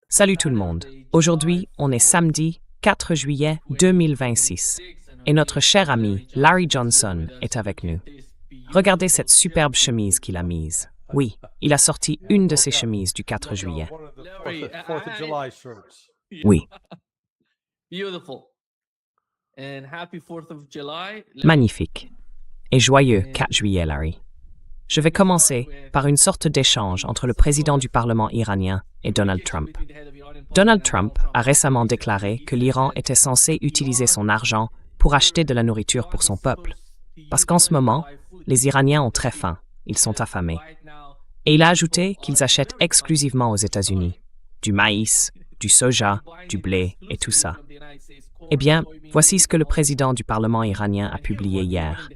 Salut tout le monde. Aujourd'hui, on est samedi 4 juillet 2026 et notre cher ami Larry Johnson est avec nous. Regardez cette superbe chemise qu'il a mise. Oui, il a sorti une de ses chemises du 4 juillet. Oui. Magnifique. Et joyeux 4 juillet, Larry. Je vais commencer par une sorte d'échange entre le président du Parlement iranien et Donald Trump. Donald Trump a récemment déclaré que l'Iran était censé utiliser son argent pour acheter de la nourriture pour son peuple. Parce qu'en ce moment, les Iraniens ont très faim, ils sont affamés. Et il a ajouté qu'ils achètent exclusivement aux États-Unis du maïs, du soja, du blé et tout ça. Eh bien, voici ce que le président du Parlement iranien a publié hier.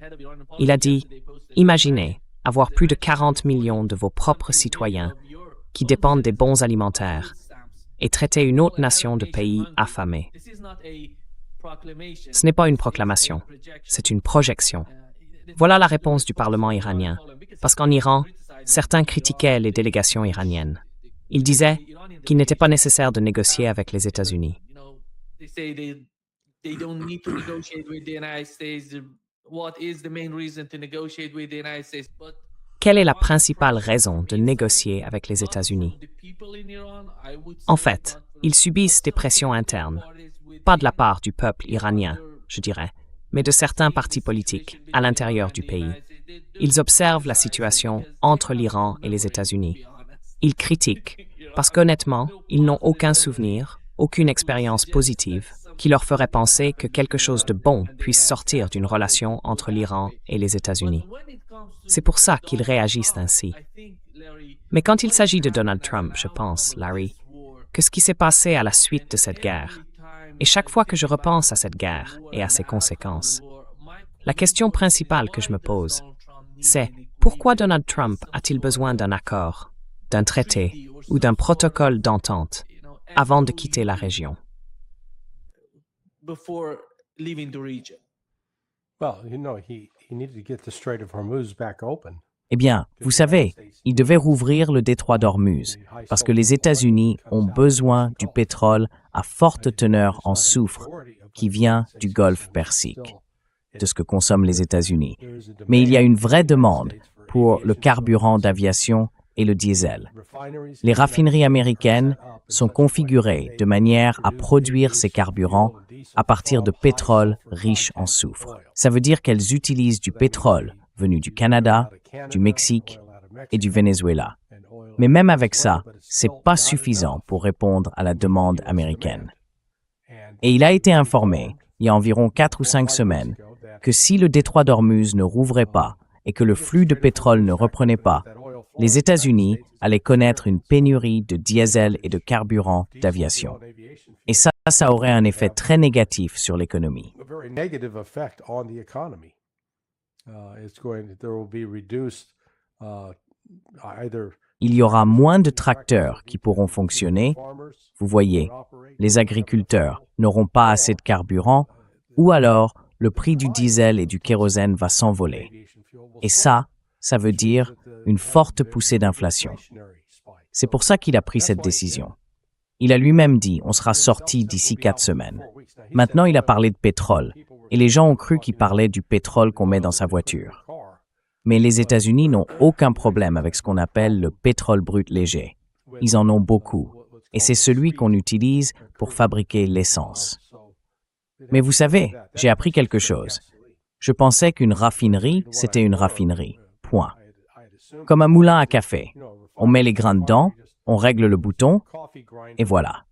Il a dit « Imaginez avoir plus de 40 millions de vos propres citoyens qui dépendent des bons alimentaires et traiter une autre nation de pays affamés. » Ce n'est pas une proclamation, c'est une projection. Voilà la réponse du Parlement iranien, parce qu'en Iran, certains critiquaient les délégations iraniennes. Ils disaient qu'il n'était pas nécessaire de négocier avec les États-Unis. Quelle est la principale raison de négocier avec les États-Unis? En fait, ils subissent des pressions internes, pas de la part du peuple iranien, je dirais, mais de certains partis politiques à l'intérieur du pays. Ils observent la situation entre l'Iran et les États-Unis. Ils critiquent, parce qu'honnêtement, ils n'ont aucun souvenir, aucune expérience positive qui leur ferait penser que quelque chose de bon puisse sortir d'une relation entre l'Iran et les États-Unis. C'est pour ça qu'ils réagissent ainsi. Mais quand il s'agit de Donald Trump, je pense, Larry, que ce qui s'est passé à la suite de cette guerre, et chaque fois que je repense à cette guerre et à ses conséquences, la question principale que je me pose, c'est pourquoi Donald Trump a-t-il besoin d'un accord, d'un traité ou d'un protocole d'entente avant de quitter la région? Eh bien, vous savez, il devait rouvrir le détroit d'Ormuz parce que les États-Unis ont besoin du pétrole à forte teneur en soufre qui vient du Golfe Persique, de ce que consomment les États-Unis. Mais il y a une vraie demande pour le carburant d'aviation et le diesel. Les raffineries américaines sont configurées de manière à produire ces carburants à partir de pétrole riche en soufre. Ça veut dire qu'elles utilisent du pétrole venu du Canada, du Mexique et du Venezuela. Mais même avec ça, c'est pas suffisant pour répondre à la demande américaine. Et il a été informé, il y a environ 4 ou 5 semaines, que si le détroit d'Ormuz ne rouvrait pas et que le flux de pétrole ne reprenait pas, les États-Unis allaient connaître une pénurie de diesel et de carburant d'aviation. Et ça aurait un effet très négatif sur l'économie. Il y aura moins de tracteurs qui pourront fonctionner. Vous voyez, les agriculteurs n'auront pas assez de carburant, ou alors le prix du diesel et du kérosène va s'envoler. Et ça veut dire une forte poussée d'inflation. C'est pour ça qu'il a pris cette décision. Il a lui-même dit on sera sorti d'ici 4 semaines. Maintenant, il a parlé de pétrole, et les gens ont cru qu'il parlait du pétrole qu'on met dans sa voiture. Mais les États-Unis n'ont aucun problème avec ce qu'on appelle le pétrole brut léger. Ils en ont beaucoup, et c'est celui qu'on utilise pour fabriquer l'essence. Mais vous savez, j'ai appris quelque chose. Je pensais qu'une raffinerie, c'était une raffinerie. Point. Comme un moulin à café. On met les grains dedans, on règle le bouton, et voilà.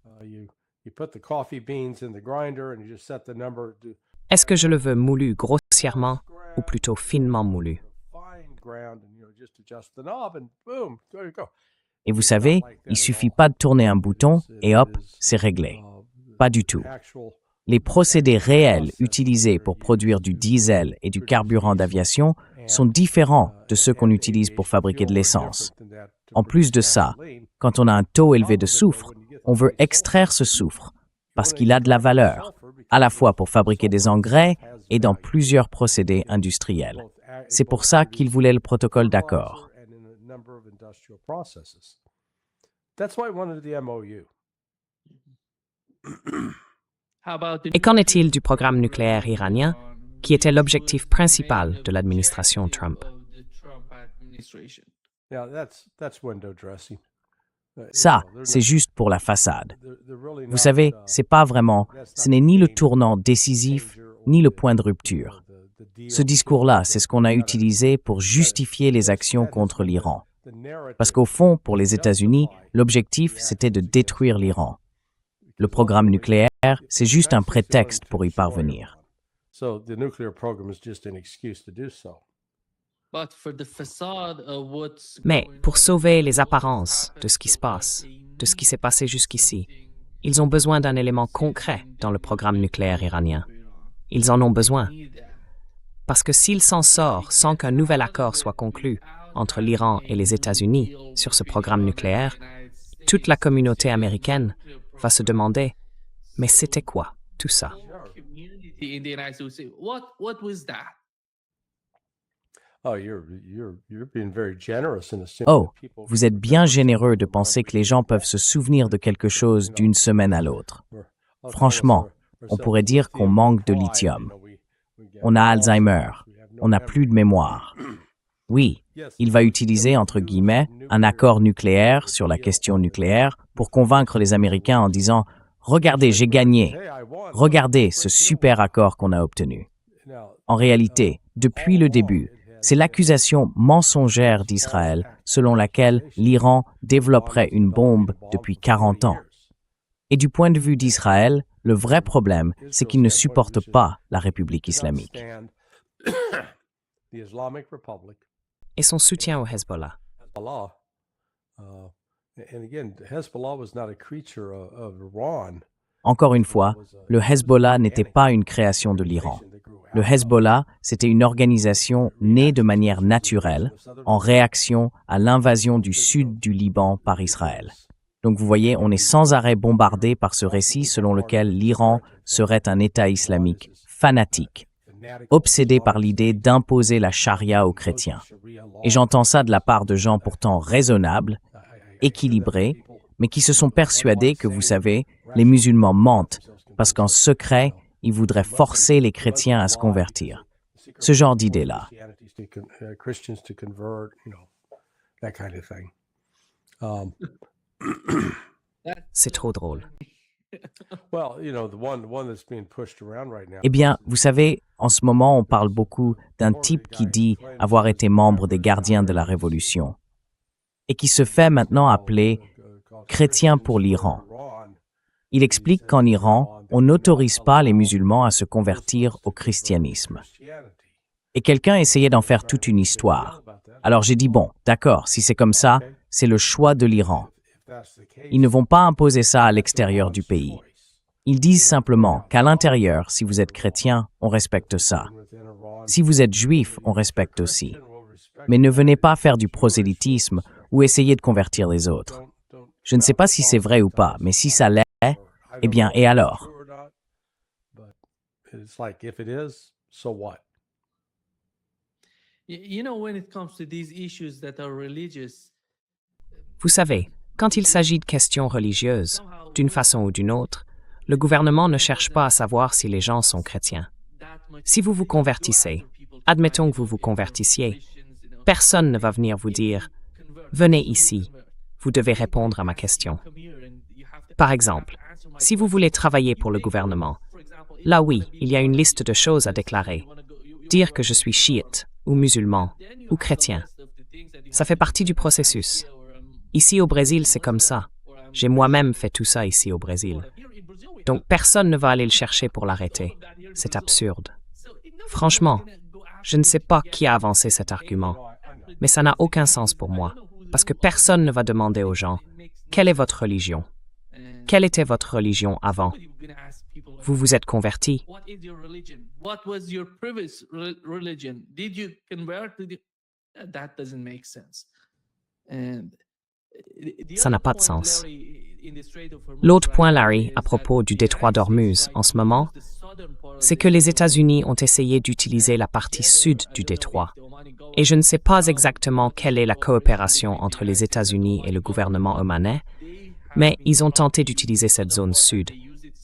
Est-ce que je le veux moulu grossièrement ou plutôt finement moulu? Et vous savez, il suffit pas de tourner un bouton et hop, c'est réglé. Pas du tout. Les procédés réels utilisés pour produire du diesel et du carburant d'aviation sont différents de ceux qu'on utilise pour fabriquer de l'essence. En plus de ça, quand on a un taux élevé de soufre, on veut extraire ce soufre parce qu'il a de la valeur, à la fois pour fabriquer des engrais et dans plusieurs procédés industriels. C'est pour ça qu'il voulait le protocole d'accord. That's why I wanted the MOU. Et qu'en est-il du programme nucléaire iranien, qui était l'objectif principal de l'administration Trump? Yeah, that's window dressing. Ça, c'est juste pour la façade. Vous savez, ce n'est ni le tournant décisif, ni le point de rupture. Ce discours-là, c'est ce qu'on a utilisé pour justifier les actions contre l'Iran. Parce qu'au fond, pour les États-Unis, l'objectif, c'était de détruire l'Iran. Le programme nucléaire, c'est juste un prétexte pour y parvenir. So the nuclear program is just an excuse to do so. Mais pour sauver les apparences de ce qui se passe, de ce qui s'est passé jusqu'ici, ils ont besoin d'un élément concret dans le programme nucléaire iranien. Ils en ont besoin. Parce que s'il s'en sort sans qu'un nouvel accord soit conclu entre l'Iran et les États-Unis sur ce programme nucléaire, toute la communauté américaine va se demander « Mais c'était quoi tout ça ?» Oh, vous êtes bien généreux de penser que les gens peuvent se souvenir de quelque chose d'une semaine à l'autre. Franchement, on pourrait dire qu'on manque de lithium. On a Alzheimer, on n'a plus de mémoire. Oui, il va utiliser, entre guillemets, un accord nucléaire sur la question nucléaire pour convaincre les Américains en disant « Regardez, j'ai gagné. Regardez ce super accord qu'on a obtenu. » En réalité, depuis le début, c'est l'accusation mensongère d'Israël selon laquelle l'Iran développerait une bombe depuis 40 ans. Et du point de vue d'Israël, le vrai problème, c'est qu'il ne supporte pas la République islamique. Et son soutien au Hezbollah. Encore une fois, le Hezbollah n'était pas une création de l'Iran. Le Hezbollah, c'était une organisation née de manière naturelle, en réaction à l'invasion du sud du Liban par Israël. Donc vous voyez, on est sans arrêt bombardé par ce récit selon lequel l'Iran serait un État islamique fanatique, obsédé par l'idée d'imposer la charia aux chrétiens. Et j'entends ça de la part de gens pourtant raisonnables, équilibrés, mais qui se sont persuadés que, vous savez, les musulmans mentent, parce qu'en secret, ils voudraient forcer les chrétiens à se convertir. Ce genre d'idée-là. C'est trop drôle. Eh bien, vous savez, en ce moment, on parle beaucoup d'un type qui dit avoir été membre des gardiens de la Révolution et qui se fait maintenant appeler chrétien pour l'Iran. Il explique qu'en Iran, on n'autorise pas les musulmans à se convertir au christianisme. Et quelqu'un essayait d'en faire toute une histoire. Alors j'ai dit, bon, d'accord, si c'est comme ça, c'est le choix de l'Iran. Ils ne vont pas imposer ça à l'extérieur du pays. Ils disent simplement qu'à l'intérieur, si vous êtes chrétien, on respecte ça. Si vous êtes juif, on respecte aussi. Mais ne venez pas faire du prosélytisme ou essayer de convertir les autres. Je ne sais pas si c'est vrai ou pas, mais si ça l'est, eh bien, et alors? Vous savez, quand il s'agit de questions religieuses, d'une façon ou d'une autre, le gouvernement ne cherche pas à savoir si les gens sont chrétiens. Si vous vous convertissez, admettons que vous vous convertissiez, personne ne va venir vous dire « Venez ici, vous devez répondre à ma question ». Par exemple, si vous voulez travailler pour le gouvernement, là oui, il y a une liste de choses à déclarer. Dire que je suis chiite, ou musulman, ou chrétien. Ça fait partie du processus. Ici au Brésil, c'est comme ça. J'ai moi-même fait tout ça ici au Brésil. Donc personne ne va aller le chercher pour l'arrêter. C'est absurde. Franchement, je ne sais pas qui a avancé cet argument, mais ça n'a aucun sens pour moi, parce que personne ne va demander aux gens « Quelle est votre religion ?» Quelle était votre religion avant? Vous vous êtes converti? Ça n'a pas de sens. L'autre point, Larry, à propos du détroit d'Ormuz en ce moment, c'est que les États-Unis ont essayé d'utiliser la partie sud du détroit. Et je ne sais pas exactement quelle est la coopération entre les États-Unis et le gouvernement omanais, Mais ils ont tenté d'utiliser cette zone sud,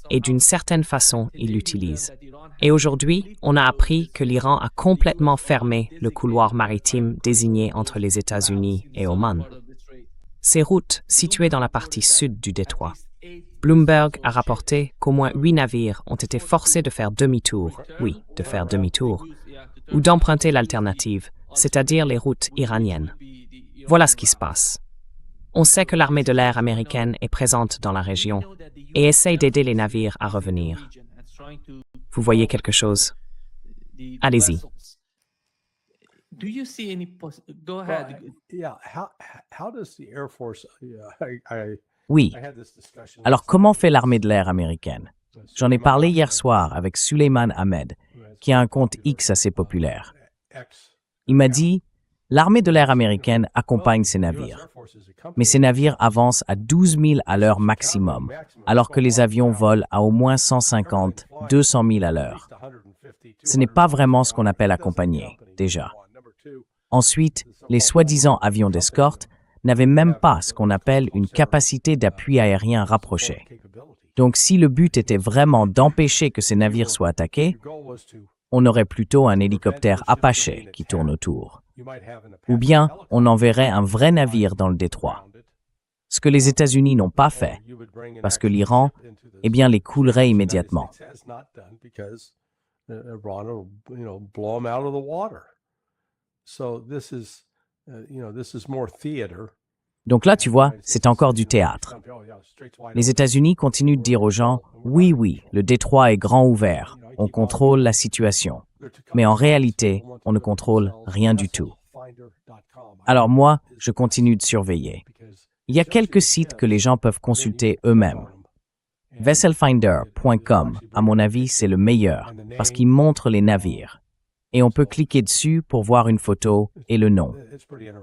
et d'une certaine façon, ils l'utilisent. Et aujourd'hui, on a appris que l'Iran a complètement fermé le couloir maritime désigné entre les États-Unis et Oman. Ces routes, situées dans la partie sud du détroit. Bloomberg a rapporté qu'au moins 8 navires ont été forcés de faire demi-tour, oui, de faire demi-tour, ou d'emprunter l'alternative, c'est-à-dire les routes iraniennes. Voilà ce qui se passe. On sait que l'armée de l'air américaine est présente dans la région et essaye d'aider les navires à revenir. Vous voyez quelque chose? Allez-y. Do you see any go Well, ahead. yeah. How does the Air Force? Oui. I had this discussion. Alors comment fait l'armée de l'air américaine? J'en ai parlé hier soir avec Suleiman Ahmed, qui a un compte X assez populaire. Il m'a dit, l'armée de l'air américaine accompagne ses navires. Mais ces navires avancent à 12 000 à l'heure maximum, alors que les avions volent à au moins 150, 200 000 à l'heure. Ce n'est pas vraiment ce qu'on appelle accompagner, déjà. Ensuite, les soi-disant avions d'escorte n'avaient même pas ce qu'on appelle une capacité d'appui aérien rapprochée. Donc si le but était vraiment d'empêcher que ces navires soient attaqués, on aurait plutôt un hélicoptère Apache qui tourne autour. Ou bien on enverrait un vrai navire dans le détroit. Ce que les États-Unis n'ont pas fait, parce que l'Iran, eh bien, les coulerait immédiatement. Donc là, tu vois, c'est encore du théâtre. Les États-Unis continuent de dire aux gens, oui, oui, le détroit est grand ouvert, on contrôle la situation. Mais en réalité, on ne contrôle rien du tout. Alors moi, je continue de surveiller. Il y a quelques sites que les gens peuvent consulter eux-mêmes. Vesselfinder.com, à mon avis, c'est le meilleur, parce qu'il montre les navires. Et on peut cliquer dessus pour voir une photo et le nom.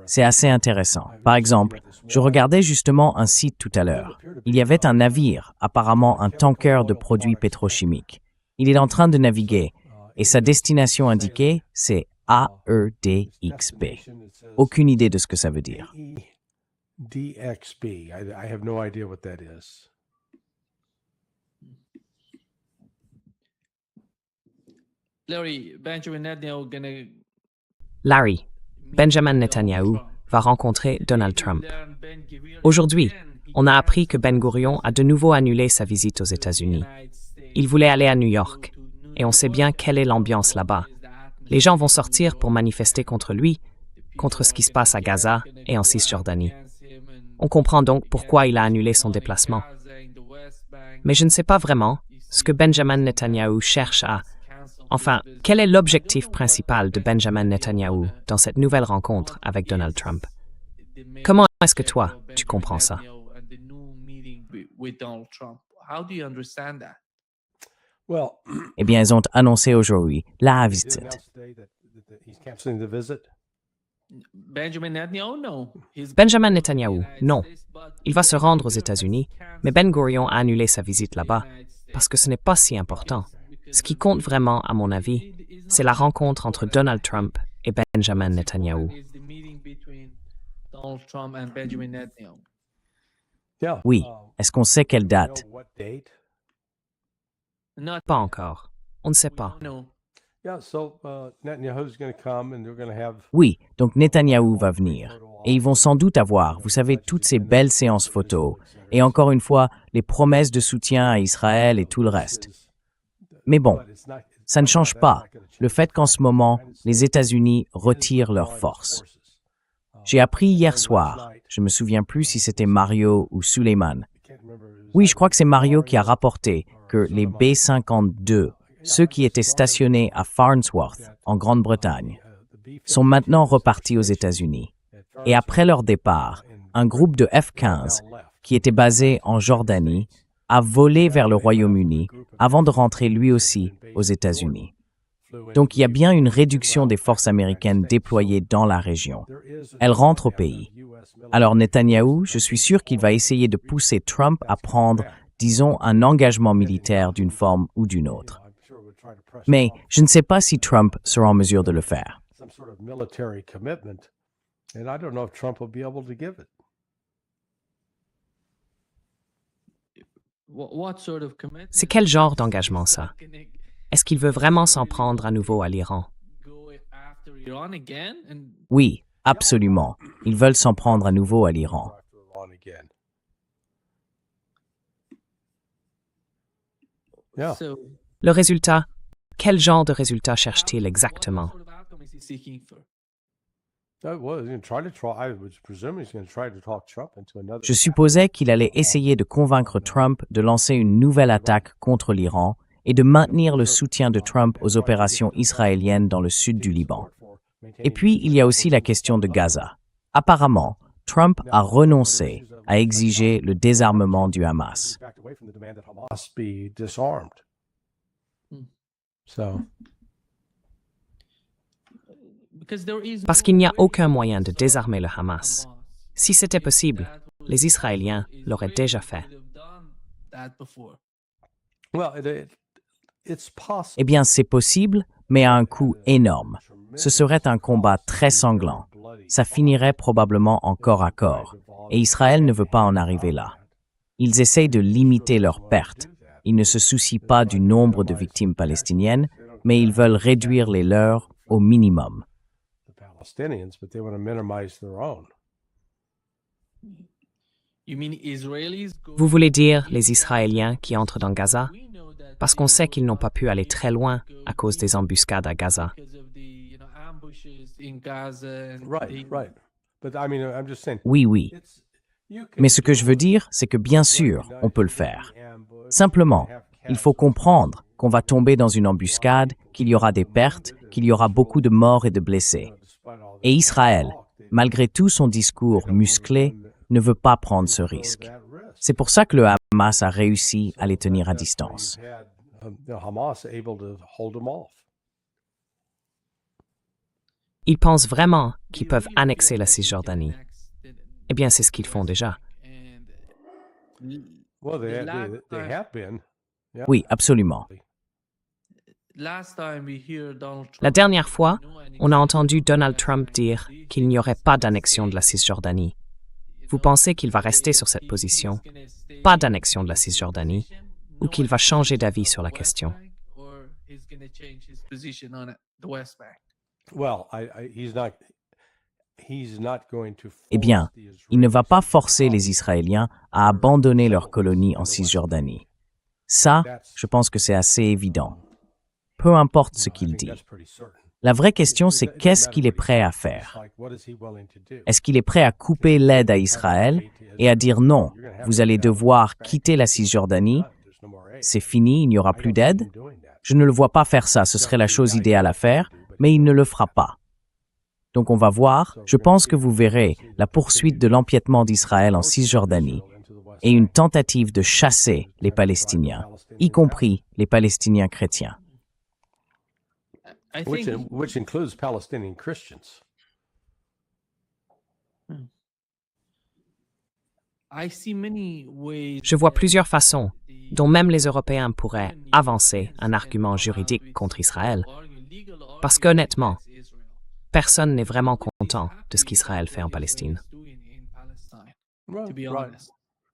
C'est assez intéressant. Par exemple, je regardais justement un site tout à l'heure. Il y avait un navire, apparemment un tanker de produits pétrochimiques. Il est en train de naviguer, et sa destination indiquée, c'est AEDXB. Aucune idée de ce que ça veut dire. DXB. I have no idea what that is. Larry, Benjamin Netanyahu va rencontrer Donald Trump. Aujourd'hui, on a appris que Ben Gurion a de nouveau annulé sa visite aux États-Unis. Il voulait aller à New York, et on sait bien quelle est l'ambiance là-bas. Les gens vont sortir pour manifester contre lui, contre ce qui se passe à Gaza et en Cisjordanie. On comprend donc pourquoi il a annulé son déplacement. Mais je ne sais pas vraiment ce que Benjamin Netanyahu cherche à... Enfin, quel est l'objectif principal de Benjamin Netanyahu dans cette nouvelle rencontre avec Donald Trump? Comment est-ce que toi, tu comprends ça? Eh bien, ils ont annoncé aujourd'hui la visite. Benjamin Netanyahu, non. Il va se rendre aux États-Unis, mais Ben Gurion a annulé sa visite là-bas parce que ce n'est pas si important. Ce qui compte vraiment, à mon avis, c'est la rencontre entre Donald Trump et Benjamin Netanyahu. Oui. Est-ce qu'on sait quelle date? Pas encore. On ne sait pas. Oui, donc Netanyahou va venir. Et ils vont sans doute avoir, vous savez, toutes ces belles séances photos. Et encore une fois, les promesses de soutien à Israël et tout le reste. Mais bon, ça ne change pas le fait qu'en ce moment, les États-Unis retirent leurs forces. J'ai appris hier soir, je ne me souviens plus si c'était Mario ou Suleiman. Oui, je crois que c'est Mario qui a rapporté que les B-52, ceux qui étaient stationnés à Farnsworth, en Grande-Bretagne, sont maintenant repartis aux États-Unis. Et après leur départ, un groupe de F-15, qui était basé en Jordanie, a volé vers le Royaume-Uni avant de rentrer lui aussi aux États-Unis. Donc il y a bien une réduction des forces américaines déployées dans la région. Elles rentrent au pays. Alors Netanyahou, je suis sûr qu'il va essayer de pousser Trump à prendre, disons, un engagement militaire d'une forme ou d'une autre. Mais je ne sais pas si Trump sera en mesure de le faire. C'est quel genre d'engagement ça? Est-ce qu'il veut vraiment s'en prendre à nouveau à l'Iran? Oui, absolument. Ils veulent s'en prendre à nouveau à l'Iran. Yeah. Le résultat? Quel genre de résultat cherche-t-il exactement? Well, he's going to try to talk. I would presume he's going to try to talk Trump into another. Je supposais qu'il allait essayer de convaincre Trump de lancer une nouvelle attaque contre l'Iran et de maintenir le soutien de Trump aux opérations israéliennes dans le sud du Liban. Et puis, il y a aussi la question de Gaza. Apparemment, Trump a renoncé à exiger le désarmement du Hamas. Backed away from the demand that Hamas be disarmed. So Parce qu'il n'y a aucun moyen de désarmer le Hamas. Si c'était possible, les Israéliens l'auraient déjà fait. well, it's possible. Eh bien, c'est possible, mais à un coût énorme. Ce serait un combat très sanglant. Ça finirait probablement en corps à corps. Et Israël ne veut pas en arriver là. Ils essayent de limiter leurs pertes. Ils ne se soucient pas du nombre de victimes palestiniennes, mais ils veulent réduire les leurs au minimum. The Palestinians, but they want to minimize their own. Vous voulez dire les Israéliens qui entrent dans Gaza? Parce qu'on sait qu'ils n'ont pas pu aller très loin à cause des embuscades à Gaza. Right. But I mean, I'm just saying. Oui, oui. It's you can Mais ce que je veux dire, c'est que bien sûr, on peut le faire. Simplement, il faut comprendre qu'on va tomber dans une embuscade, qu'il y aura des pertes, qu'il y aura beaucoup de morts et de blessés. Et Israël, malgré tout son discours musclé, ne veut pas prendre ce risque. C'est pour ça que le Hamas a réussi à les tenir à distance. Hamas able to hold them off. Ils pensent vraiment qu'ils peuvent annexer la Cisjordanie. Eh bien, c'est ce qu'ils font déjà. Well, they have been. Oui, absolument. La dernière fois, on a entendu Donald Trump dire qu'il n'y aurait pas d'annexion de la Cisjordanie. Vous pensez qu'il va rester sur cette position, pas d'annexion de la Cisjordanie, ou qu'il va changer d'avis sur la question? Well, he's not going to. Eh bien, il ne va pas forcer les Israéliens à abandonner leur colonie en Cisjordanie. Ça, je pense que c'est assez évident. Peu importe ce qu'il dit. La vraie question, c'est qu'est-ce qu'il est prêt à faire? Est-ce qu'il est prêt à couper l'aide à Israël et à dire non, vous allez devoir quitter la Cisjordanie, c'est fini, il n'y aura plus d'aide? Je ne le vois pas faire ça, ce serait la chose idéale à faire, mais il ne le fera pas. Donc on va voir, je pense que vous verrez la poursuite de l'empiètement d'Israël en Cisjordanie et une tentative de chasser les Palestiniens, y compris les Palestiniens chrétiens. Which includes Palestinian Christians. Je vois plusieurs façons dont même les Européens pourraient avancer un argument juridique contre Israël. Parce qu'honnêtement, personne n'est vraiment content de ce qu'Israël fait en Palestine.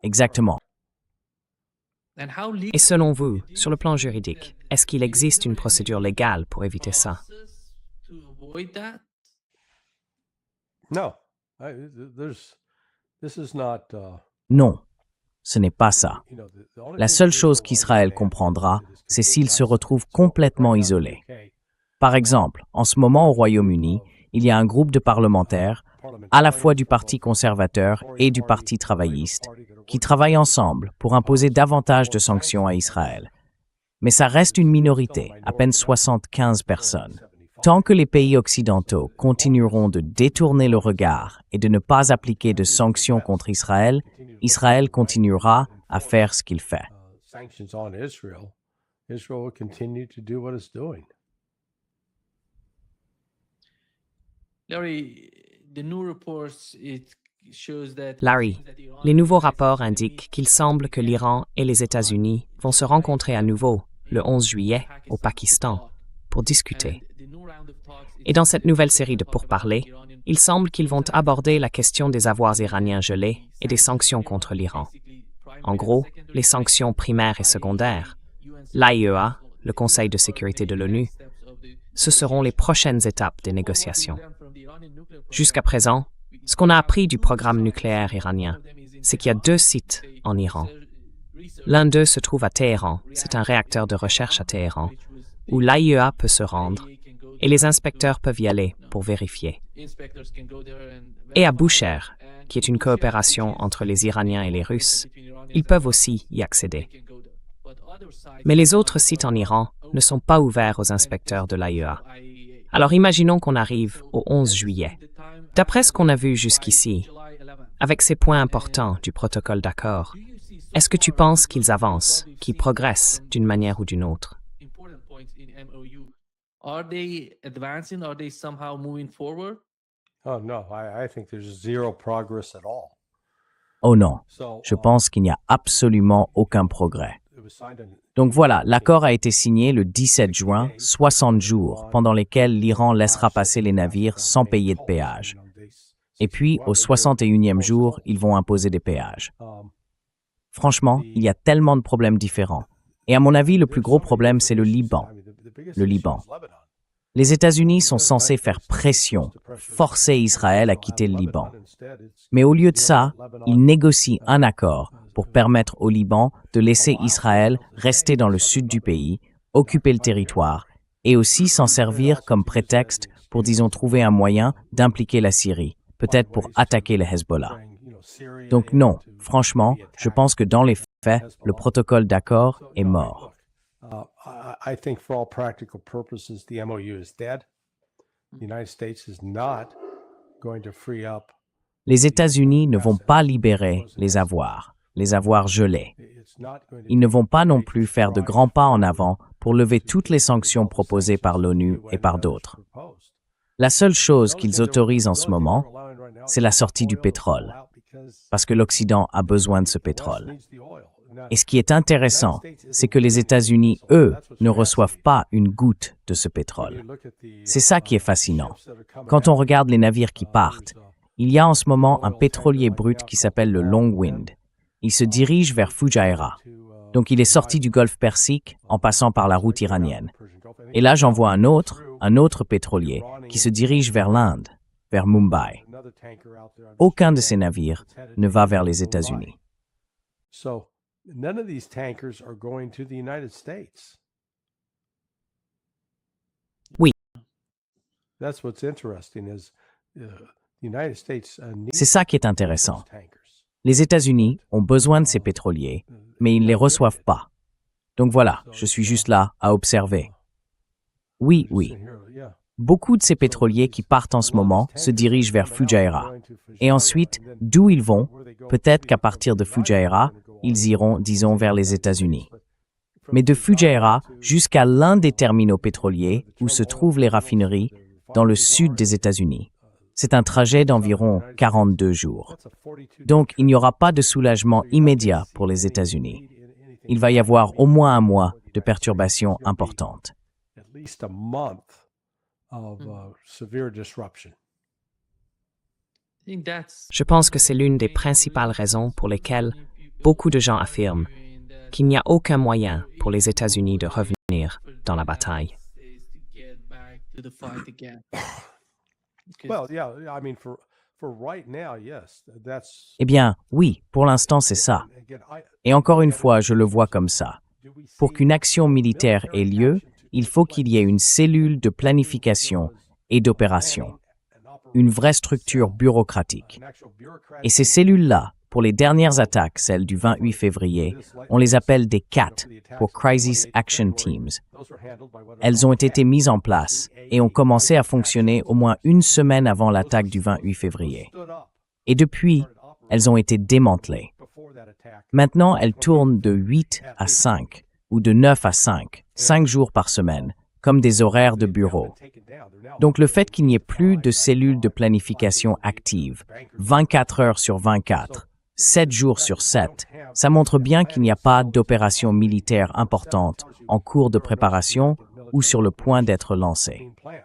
Exactement. Et selon vous, sur le plan juridique, est-ce qu'il existe une procédure légale pour éviter ça? No, this is not. Non, ce n'est pas ça. La seule chose qu'Israël comprendra, c'est s'il se retrouve complètement isolé. Par exemple, en ce moment au Royaume-Uni, il y a un groupe de parlementaires, à la fois du Parti conservateur et du Parti travailliste, qui travaillent ensemble pour imposer davantage de sanctions à Israël. Mais ça reste une minorité, à peine 75 personnes. Tant que les pays occidentaux continueront de détourner le regard et de ne pas appliquer de sanctions contre Israël, Israël continuera à faire ce qu'il fait. Sanctions on Israel. Israel will continue to do what it's doing. Larry, les nouveaux rapports indiquent qu'il semble que l'Iran et les États-Unis vont se rencontrer à nouveau le 11 juillet au Pakistan pour discuter. Et dans cette nouvelle série de pourparlers, il semble qu'ils vont aborder la question des avoirs iraniens gelés et des sanctions contre l'Iran. en gros, les sanctions primaires et secondaires. L'AIEA, le Conseil de sécurité de l'ONU, ce seront les prochaines étapes des négociations. Jusqu'à présent, ce qu'on a appris du programme nucléaire iranien, c'est qu'il y a 2 sites en Iran. L'un d'eux se trouve à Téhéran, c'est un réacteur de recherche à Téhéran, où l'AIEA peut se rendre, et les inspecteurs peuvent y aller pour vérifier. Et à Bushehr, qui est une coopération entre les Iraniens et les Russes, ils peuvent aussi y accéder. Mais les autres sites en Iran ne sont pas ouverts aux inspecteurs de l'AIEA. Alors imaginons qu'on arrive au 11 juillet. D'après ce qu'on a vu jusqu'ici, avec ces points importants du protocole d'accord, est-ce que tu penses qu'ils avancent, qu'ils progressent d'une manière ou d'une autre? Are they advancing? Are they somehow moving forward? Oh no, I think there's zero progress at all. Oh non, So, je pense qu'il n'y a absolument aucun progrès. it was signed on Donc voilà, l'accord a été signé le 17 juin, 60 jours, pendant lesquels l'Iran laissera passer les navires sans payer de péage. Et puis, au 61e jour, ils vont imposer des péages. Franchement, il y a tellement de problèmes différents. Et à mon avis, le plus gros problème, c'est le Liban. Le Liban. Les États-Unis sont censés faire pression, forcer Israël à quitter le Liban. Mais au lieu de ça, ils négocient un accord pour permettre au Liban de laisser Israël rester dans le sud du pays, occuper le territoire, et aussi s'en servir comme prétexte pour, disons, trouver un moyen d'impliquer la Syrie, peut-être pour attaquer le Hezbollah. Donc non, franchement, je pense que dans les faits, le protocole d'accord est mort. I think for all practical purposes, the MOU is dead. The United States is not going to free up. Les États-Unis ne vont pas libérer les avoirs gelés. It's not going to Ils ne vont pas non plus faire de grands pas en avant pour lever toutes les sanctions proposées par l'ONU et par d'autres. La seule chose qu'ils autorisent en ce moment, c'est la sortie du pétrole, parce que l'Occident a besoin de ce pétrole. Et ce qui est intéressant, c'est que les États-Unis, eux, ne reçoivent pas une goutte de ce pétrole. C'est ça qui est fascinant. Quand on regarde les navires qui partent, il y a en ce moment un pétrolier brut qui s'appelle le Longwind. Il se dirige vers Fujairah. Donc il est sorti du golfe Persique en passant par la route iranienne. Et là, j'en vois un autre pétrolier qui se dirige vers l'Inde, vers Mumbai. Aucun de ces navires ne va vers les États-Unis. So none of these tankers are going to the United States. Oui. That's what's interesting is the United States needs C'est ça qui est intéressant. those tankers. Les États-Unis ont besoin de ces pétroliers, mais ils ne les reçoivent pas. Donc voilà, je suis juste là à observer. Oui, Yeah. beaucoup de ces pétroliers qui partent en ce moment se dirigent vers Fujairah. Et ensuite, d'où ils vont, peut-être qu'à partir de Fujairah, ils iront, disons, vers les États-Unis. Mais de Fujairah jusqu'à l'un des terminaux pétroliers où se trouvent les raffineries, dans le sud des États-Unis. C'est un trajet d'environ 42 jours. Donc, il n'y aura pas de soulagement immédiat pour les États-Unis. Il va y avoir au moins un mois de perturbations importantes. At least a month of severe disruption. I think that's Je pense que c'est l'une des principales raisons pour lesquelles beaucoup de gens affirment qu'il n'y a aucun moyen pour les États-Unis de revenir dans la bataille. to the fight again. Well, yeah, I mean for right now, yes, that's Eh bien, oui, pour l'instant, c'est ça. again, Et encore une fois, je le vois comme ça. Pour qu'une action militaire ait lieu, il faut qu'il y ait une cellule de planification et d'opération, une vraie structure bureaucratique. Et ces cellules-là, pour les dernières attaques, celles du 28 février, on les appelle des CAT, pour Crisis Action Teams. Elles ont été mises en place et ont commencé à fonctionner au moins une semaine avant l'attaque du 28 février. Et depuis, elles ont été démantelées. Maintenant, elles tournent de 8 à 5 ou de 9 à 5 jours par semaine, comme des horaires de bureau. Donc le fait qu'il n'y ait plus de cellules de planification actives, 24 heures sur 24, 7 jours sur 7, ça montre bien qu'il n'y a pas d'opération militaire importante en cours de préparation ou sur le point d'être lancée. being planned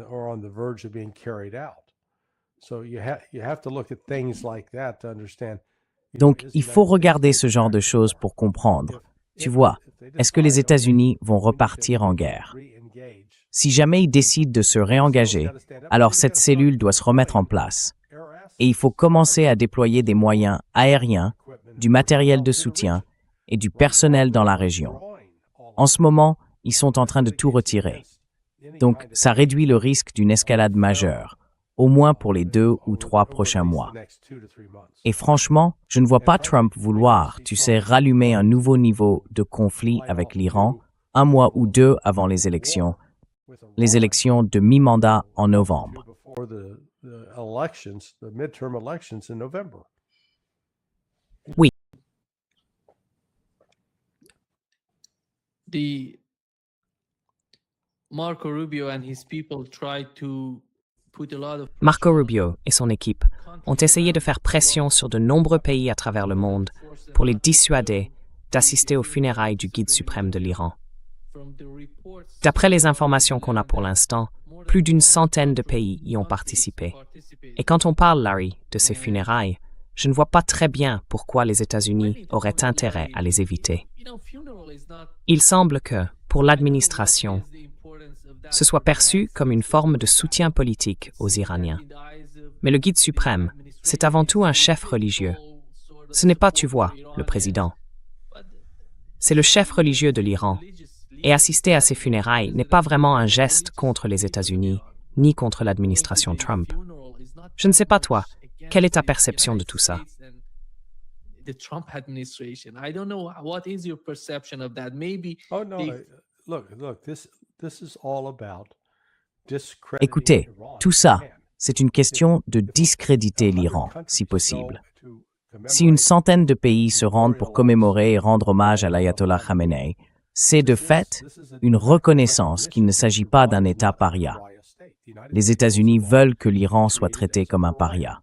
or on the verge of being carried out. So you have to look at things like that to understand, Donc, il faut regarder ce genre de choses pour comprendre. Tu vois, est-ce que les États-Unis vont repartir en guerre? Si jamais ils décident de se réengager, alors cette cellule doit se remettre en place. Et il faut commencer à déployer des moyens aériens, du matériel de soutien et du personnel dans la région. En ce moment, ils sont en train de tout retirer. Donc, ça réduit le risque d'une escalade majeure, au moins pour les 2 ou 3 prochains mois. Et franchement, je ne vois pas Trump vouloir, tu sais, rallumer un nouveau niveau de conflit avec l'Iran 1 mois ou 2 avant les élections de mi-mandat en novembre. Oui, Marco Rubio and his people tried to put a lot of Marco Rubio et son équipe ont essayé de faire pression sur de nombreux pays à travers le monde pour les dissuader d'assister aux funérailles du guide suprême de l'Iran. D'après les informations qu'on a pour l'instant, plus d'une centaine de pays y ont participé. Et quand on parle, Larry, de ces funérailles, je ne vois pas très bien pourquoi les États-Unis auraient intérêt à les éviter. Il semble que, pour l'administration, ce soit perçu comme une forme de soutien politique aux Iraniens. Mais le guide suprême, c'est avant tout un chef religieux. Ce n'est pas, tu vois, le président. C'est le chef religieux de l'Iran. Et assister à ces funérailles n'est pas vraiment un geste contre les États-Unis, ni contre l'administration Trump. Je ne sais pas toi, quelle est ta perception de tout ça? the Trump administration. I don't know what is your perception of that. Maybe Oh no, they- look, this is all about discrediting Écoutez, Iran. tout ça, c'est une question de discréditer l'Iran, si possible. Si une centaine de pays se rendent pour commémorer et rendre hommage à l'ayatollah Khamenei, c'est de fait une reconnaissance qu'il ne s'agit pas d'un État paria. Les États-Unis veulent que l'Iran soit traité comme un paria.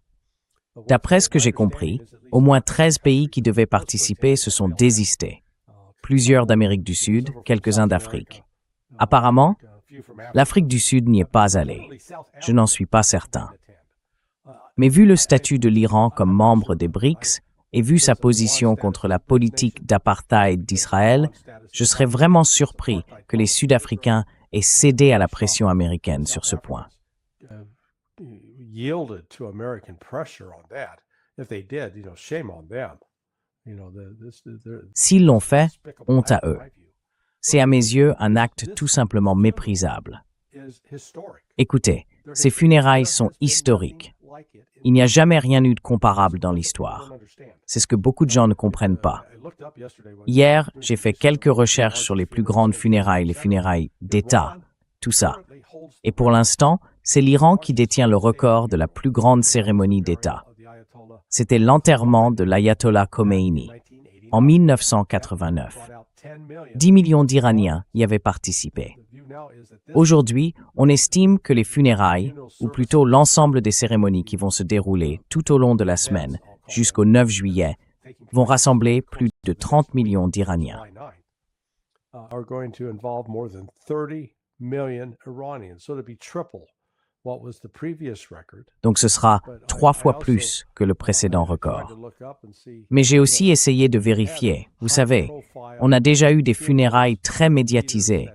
D'après ce que j'ai compris, au moins 13 pays qui devaient participer se sont désistés. Plusieurs d'Amérique du Sud, quelques-uns d'Afrique. Apparemment, l'Afrique du Sud n'y est pas allée. Je n'en suis pas certain. Mais vu le statut de l'Iran comme membre des BRICS et vu sa position contre la politique d'apartheid d'Israël, je serais vraiment surpris que les Sud-Africains aient cédé à la pression américaine sur ce point. Yielded to American pressure on that. If they did, shame on them. S'ils l'ont fait, honte à eux. C'est à mes yeux un acte tout simplement méprisable. Écoutez, ces funérailles sont historiques. Il n'y a jamais rien eu de comparable dans l'histoire. C'est ce que beaucoup de gens ne comprennent pas. Hier, j'ai fait quelques recherches sur les plus grandes funérailles, les funérailles d'État, tout ça. Et pour l'instant, c'est l'Iran qui détient le record de la plus grande cérémonie d'État. C'était l'enterrement de l'ayatollah Khomeini en 1989. 10 millions d'Iraniens y avaient participé. Aujourd'hui, on estime que les funérailles, ou plutôt l'ensemble des cérémonies qui vont se dérouler tout au long de la semaine jusqu'au 9 juillet, vont rassembler plus de 30 millions d'Iraniens. Are going to involve more than 30 million Iranians. So to be triple what was the previous record. Donc ce sera 3 fois plus que le précédent record. Mais j'ai aussi essayé de vérifier. Vous savez, on a déjà eu des funérailles très médiatisées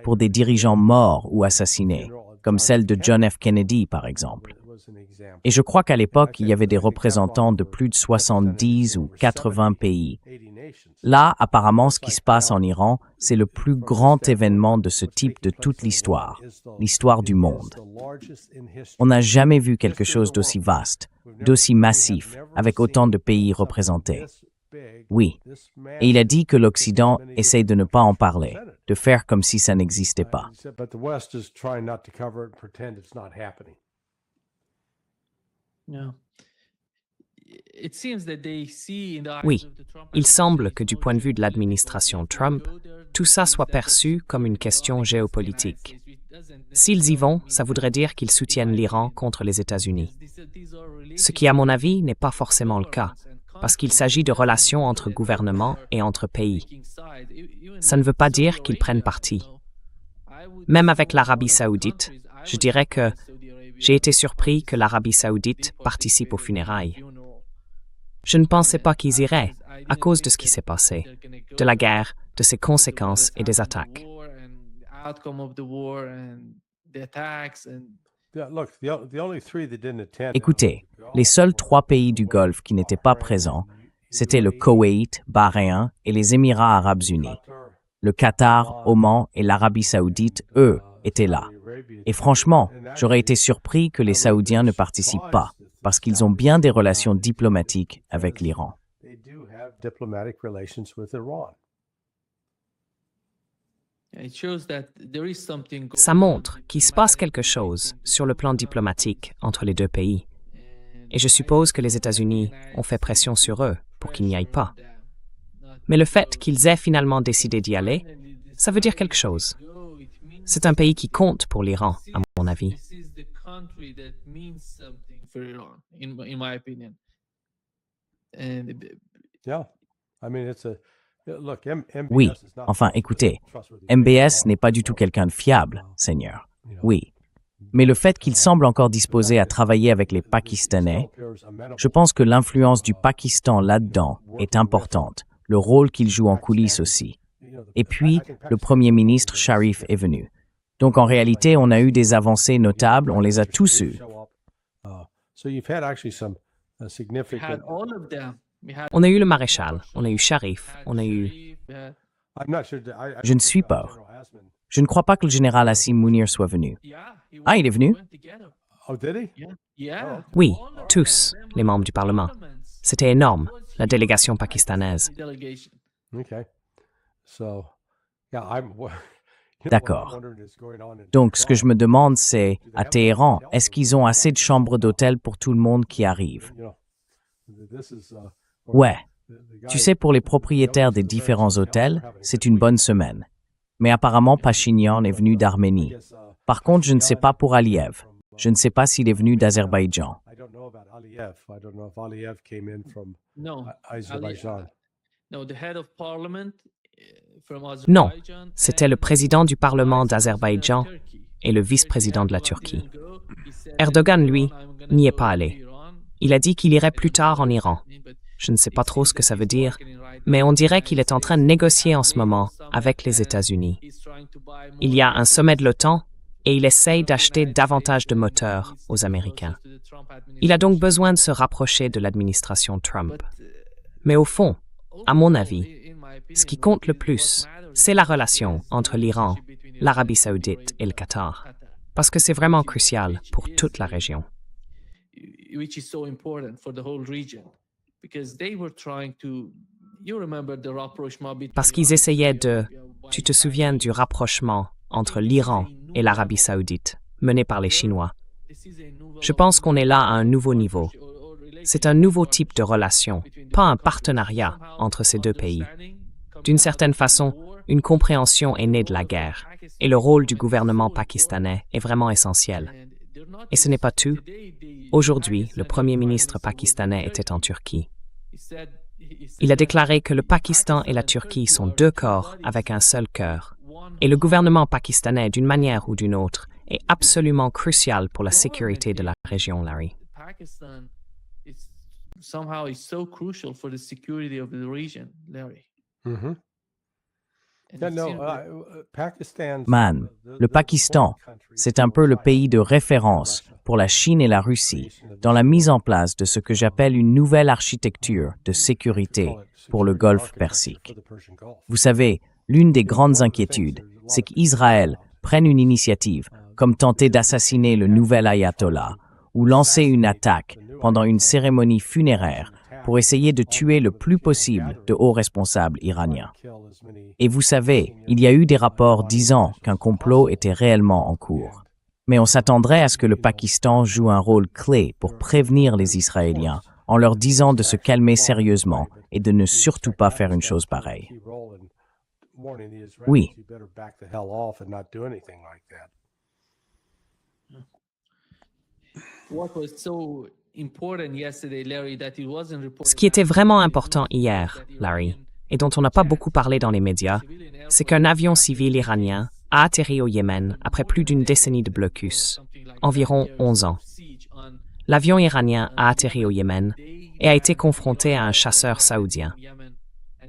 pour des dirigeants morts ou assassinés, comme celle de John F. Kennedy par exemple. Et je crois qu'à l'époque, il y avait des représentants de plus de 70 ou 80 pays. Là, apparemment, ce qui se passe en Iran, c'est le plus grand événement de ce type de toute l'histoire du monde. On n'a jamais vu quelque chose d'aussi vaste, d'aussi massif, avec autant de pays représentés. Oui, et il a dit que l'Occident essaye de ne pas en parler, de faire comme si ça n'existait pas. Yeah. It seems that they see in the eyes Oui, of the Trump il semble que du administration, point de vue de l'administration Trump, tout ça soit perçu comme une question géopolitique. S'ils y vont, ça voudrait dire qu'ils soutiennent l'Iran contre les États-Unis. Ce qui, à mon avis, n'est pas forcément le cas, parce qu'il s'agit de relations entre gouvernements et entre pays. Ça ne veut pas dire qu'ils prennent parti. Même avec l'Arabie saoudite, je dirais que j'ai été surpris que l'Arabie saoudite participe aux funérailles. Je ne pensais pas qu'ils iraient, à cause de ce qui s'est passé, de la guerre, de ses conséquences et des attaques. Yeah, look, the only three that didn't attend. Écoutez, les seuls 3 pays du Golfe qui n'étaient pas présents, c'était le Koweït, Bahreïn et les Émirats arabes unis. Le Qatar, Oman et l'Arabie saoudite, eux, étaient là. Et franchement, j'aurais été surpris que les Saoudiens ne participent pas, parce qu'ils ont bien des relations diplomatiques avec l'Iran. They do have diplomatic relations with Iran. Ça montre qu'il se passe quelque chose sur le plan diplomatique entre les deux pays. Et je suppose que les États-Unis ont fait pression sur eux pour qu'ils n'y aillent pas. Mais le fait qu'ils aient finalement décidé d'y aller, ça veut dire quelque chose. C'est un pays qui compte pour l'Iran, à mon avis. Yeah, I mean it's a look. MBS Oui, is not enfin écoutez, trustworthy. MBS n'est pas du tout quelqu'un de fiable, Seigneur. Oui. Mais le fait qu'il semble encore disposé à travailler avec les Pakistanais, je pense que l'influence du Pakistan là-dedans est importante, le rôle qu'il joue en coulisses aussi. Et puis, le Premier ministre Sharif est venu. Donc en réalité, on a eu des avancées notables, on les a tous eues. So you've had actually some significant. On a eu le maréchal, on a eu Sharif, on a eu... I'm not sure. Je ne suis pas. Je ne crois pas que le général Hassim Mounir soit venu. Ah, il est venu? Oh, did he? Oui, tous, les membres du Parlement. C'était énorme, la délégation pakistanaise. Okay. So, yeah, I'm. D'accord. Donc, ce que je me demande, c'est, à Téhéran, est-ce qu'ils ont assez de chambres d'hôtel pour tout le monde qui arrive? Ouais. Tu sais, pour les propriétaires des différents hôtels, c'est une bonne semaine. Mais apparemment, Pachinian est venu d'Arménie. Par contre, je ne sais pas pour Aliyev. Je ne sais pas s'il est venu d'Azerbaïdjan. I don't know about Aliyev. I don't know if Aliyev came in from No, Azerbaijan. no, the head of parliament from Non, Azerbaijan c'était le président du Parlement d'Azerbaïdjan et le vice-président de la Turquie. Erdogan, lui, n'y est pas allé. Il a dit qu'il irait plus tard en Iran. Je ne sais pas trop ce que ça veut dire, mais on dirait qu'il est en train de négocier en ce moment avec les États-Unis. Il y a un sommet de l'OTAN et il essaye d'acheter davantage de moteurs aux Américains. Il a donc besoin de se rapprocher de l'administration Trump. Mais au fond, à mon avis, ce qui compte le plus, c'est la relation entre l'Iran, l'Arabie saoudite et le Qatar, parce que c'est vraiment crucial pour toute la région. which is so important for the whole region because they were trying to you remember the rapprochement between Parce qu'ils essayaient de... Tu te souviens du rapprochement entre l'Iran et l'Arabie saoudite, mené par les Chinois. Je pense qu'on est là à un nouveau niveau. C'est un nouveau type de relation, pas un partenariat entre ces deux pays. D'une certaine façon, une compréhension est née de la guerre, et le rôle du gouvernement pakistanais est vraiment essentiel. Et ce n'est pas tout. Aujourd'hui, le Premier ministre pakistanais était en Turquie. Il a déclaré que le Pakistan et la Turquie sont deux corps avec un seul cœur. Et le gouvernement pakistanais, d'une manière ou d'une autre, est absolument crucial pour la sécurité de la région, Larry. Pakistan is somehow is so crucial for the security of the region, Larry. Mm-hmm. And Yeah, it no, seems that- Pakistan's Man, le Pakistan, c'est un peu le pays de référence pour la Chine et la Russie dans la mise en place de ce que j'appelle une nouvelle architecture de sécurité pour le Golfe Persique. Vous savez, l'une des grandes inquiétudes, c'est qu'Israël prenne une initiative, comme tenter d'assassiner le nouvel ayatollah, ou lancer une attaque pendant une cérémonie funéraire pour essayer de tuer le plus possible de hauts responsables iraniens. Et vous savez, il y a eu des rapports disant qu'un complot était réellement en cours. Mais on s'attendrait à ce que le Pakistan joue un rôle clé pour prévenir les Israéliens en leur disant de se calmer sérieusement et de ne surtout pas faire une chose pareille. Oui. What was so important yesterday, Larry, that it wasn't reported Ce qui était vraiment important hier, Larry, et dont on n'a pas beaucoup parlé dans les médias, c'est qu'un avion civil iranien a atterri au Yémen après plus d'une décennie de blocus, environ 11 ans. L'avion iranien a atterri au Yémen et a été confronté à un chasseur saoudien.